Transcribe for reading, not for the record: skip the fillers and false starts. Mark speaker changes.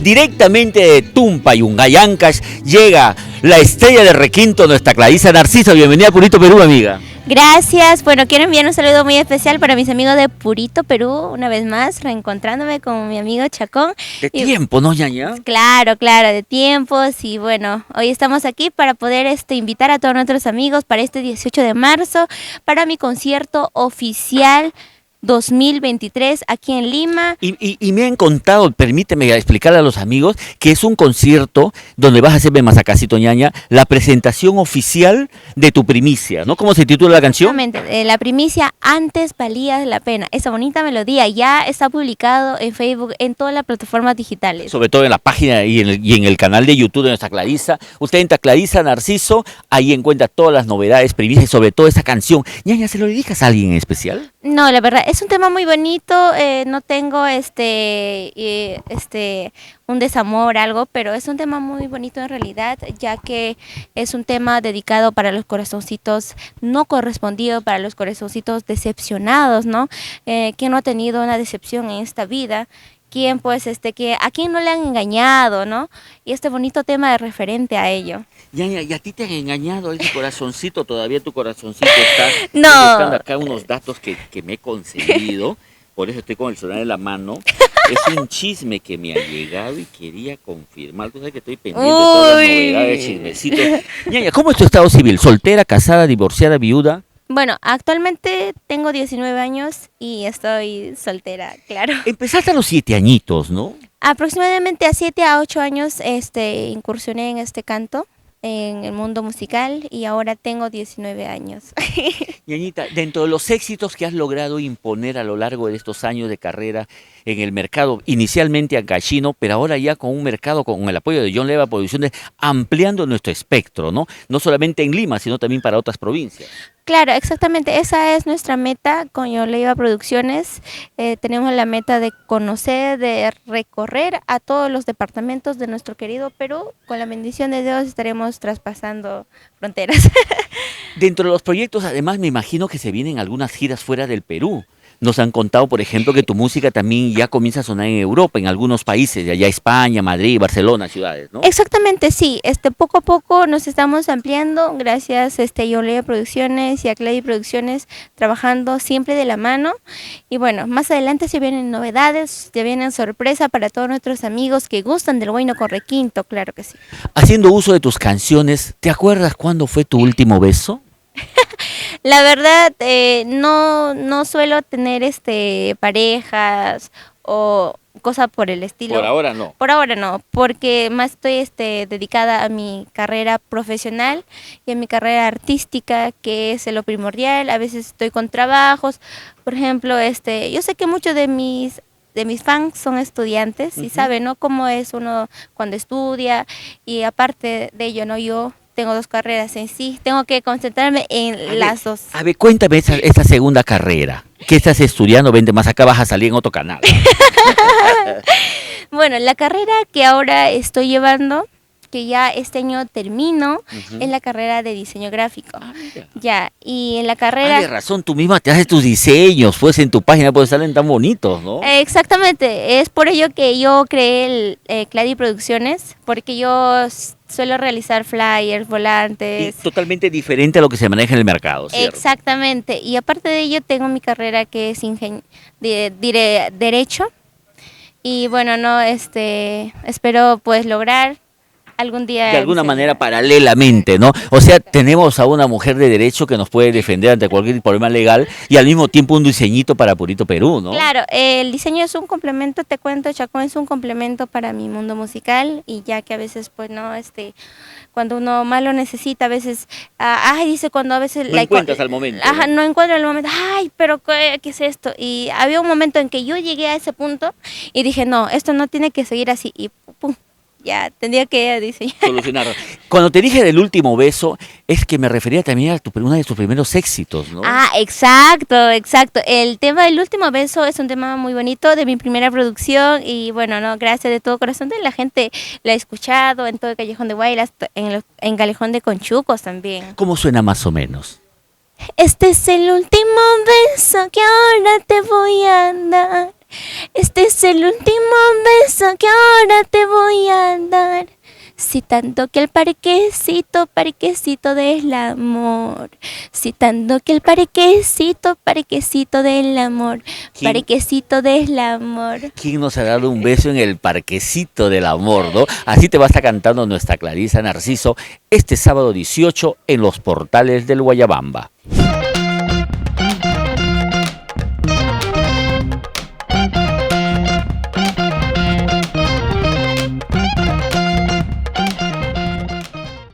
Speaker 1: directamente de Tumpa y Ungayancash, llega la estrella de requinto, nuestra Clarisa Narciso. Bienvenida a Purito Perú, amiga.
Speaker 2: Gracias. Bueno, quiero enviar un saludo muy especial para mis amigos de Purito Perú, una vez más, reencontrándome con mi amigo Chacón.
Speaker 1: De tiempo, ¿no, ñaña?
Speaker 2: Claro, de tiempos. Y bueno, hoy estamos aquí para poder invitar a todos nuestros amigos para este 18 de marzo, para mi concierto oficial 2023 aquí en Lima.
Speaker 1: Y me han contado, permíteme explicarle a los amigos, que es un concierto donde vas a hacerme masacacito, ñaña, la presentación oficial de tu primicia, ¿no? ¿Cómo se titula la canción?
Speaker 2: Exactamente, la primicia Antes valía la pena. Esa bonita melodía ya está publicado en Facebook, en todas las plataformas digitales.
Speaker 1: Sobre todo en la página y en el canal de YouTube de nuestra Clarisa. Usted entra Clarisa Narciso, ahí encuentra todas las novedades, primicias y sobre todo esa canción. Ñaña, ¿se lo dedicas a alguien en especial?
Speaker 2: No, la verdad, es un tema muy bonito, no tengo un desamor, algo, pero es un tema muy bonito en realidad, ya que es un tema dedicado para los corazoncitos no correspondidos, para los corazoncitos decepcionados, ¿no? ¿Quién no ha tenido una decepción en esta vida? ¿Quién, pues, que a quién no le han engañado, ¿no? Y este bonito tema es referente a ello.
Speaker 1: Ñaña, ¿y a ti te han engañado ese corazoncito? ¿Todavía tu corazoncito está?
Speaker 2: No.
Speaker 1: Estoy buscando acá unos datos que me he conseguido, por eso estoy con el celular en la mano. Es un chisme que me ha llegado y quería confirmar. Tú sabes que estoy pendiente de todas las novedades, chismecitos. Ñaña, ¿cómo es tu estado civil? ¿Soltera, casada, divorciada, viuda?
Speaker 2: Bueno, actualmente tengo 19 años y estoy soltera, claro.
Speaker 1: Empezaste a los 7 añitos, ¿no?
Speaker 2: Aproximadamente a 7 a 8 años incursioné en este canto, en el mundo musical, y ahora tengo 19 años.
Speaker 1: Ñañita, dentro de los éxitos que has logrado imponer a lo largo de estos años de carrera en el mercado, inicialmente ancashino, pero ahora ya con un mercado, con el apoyo de John Leva Producciones, ampliando nuestro espectro, ¿no? No solamente en Lima, sino también para otras provincias.
Speaker 2: Claro, exactamente, esa es nuestra meta con John Leva Producciones. Tenemos la meta de conocer, de recorrer a todos los departamentos de nuestro querido Perú. Con la bendición de Dios estaremos traspasando fronteras.
Speaker 1: Dentro de los proyectos, además, me imagino que se vienen algunas giras fuera del Perú. Nos han contado, por ejemplo, que tu música también ya comienza a sonar en Europa, en algunos países, de allá España, Madrid, Barcelona, ciudades, ¿no?
Speaker 2: Exactamente, sí. Poco a poco nos estamos ampliando, gracias a John Leva Producciones y a Clady Producciones, trabajando siempre de la mano. Y bueno, más adelante se vienen novedades, se vienen sorpresas para todos nuestros amigos que gustan del bueno con requinto, claro que sí.
Speaker 1: Haciendo uso de tus canciones, ¿te acuerdas cuándo fue tu último beso?
Speaker 2: La verdad, no suelo tener parejas o cosas por el estilo.
Speaker 1: Por ahora no.
Speaker 2: Por ahora no, porque más estoy dedicada a mi carrera profesional y a mi carrera artística, que es lo primordial. A veces estoy con trabajos, por ejemplo, yo sé que muchos de mis fans son estudiantes y saben, ¿no?, cómo es uno cuando estudia, y aparte de ello, ¿no?, yo tengo 2 carreras en sí, tengo que concentrarme en las dos.
Speaker 1: A ver, cuéntame esa segunda carrera. ¿Qué estás estudiando? Vente más acá, vas a salir en otro canal.
Speaker 2: Bueno, la carrera que ahora estoy llevando, que ya este año termino, es la carrera de diseño gráfico. Ya, y en la carrera...
Speaker 1: De razón, tú misma te haces tus diseños, pues en tu página pues salen tan bonitos, ¿no?
Speaker 2: Exactamente, es por ello que yo creé el Clady Producciones, porque yo suelo realizar flyers, volantes.
Speaker 1: Y totalmente diferente a lo que se maneja en el mercado, ¿cierto?
Speaker 2: Exactamente, y aparte de ello tengo mi carrera que es Derecho, y bueno, no, espero pues lograr algún día...
Speaker 1: De alguna manera paralelamente, ¿no? O sea, tenemos a una mujer de derecho que nos puede defender ante cualquier problema legal y al mismo tiempo un diseñito para Purito Perú, ¿no?
Speaker 2: Claro, el diseño es un complemento, te cuento, Chacón, es un complemento para mi mundo musical, y ya que a veces, pues, no, cuando uno más lo necesita, a veces, dice cuando a veces...
Speaker 1: No encuentras al momento.
Speaker 2: Ajá, no encuentro el momento, pero ¿qué es esto? Y había un momento en que yo llegué a ese punto y dije, no, esto no tiene que seguir así, y pum. Ya, tendría que diseñar.
Speaker 1: Solucionarlo. Cuando te dije del último beso, es que me refería también a uno de tus primeros éxitos, ¿no?
Speaker 2: Exacto. El tema del último beso es un tema muy bonito de mi primera producción, y bueno, no, gracias de todo corazón de la gente, la he escuchado en todo el Callejón de Guaylas, en Callejón de Conchucos también.
Speaker 1: ¿Cómo suena más o menos?
Speaker 2: Este es el último beso que ahora te voy a dar. Este es el último beso que ahora te voy a dar. Si tanto que el parquecito, parquecito del amor. Si tanto que el parquecito, parquecito del amor.
Speaker 1: ¿Quién?
Speaker 2: Parquecito del amor.
Speaker 1: ¿Quién nos ha dado un beso en el parquecito del amor, no? Así te va a estar cantando nuestra Clarisa Narciso este sábado 18 en los portales del Guayabamba.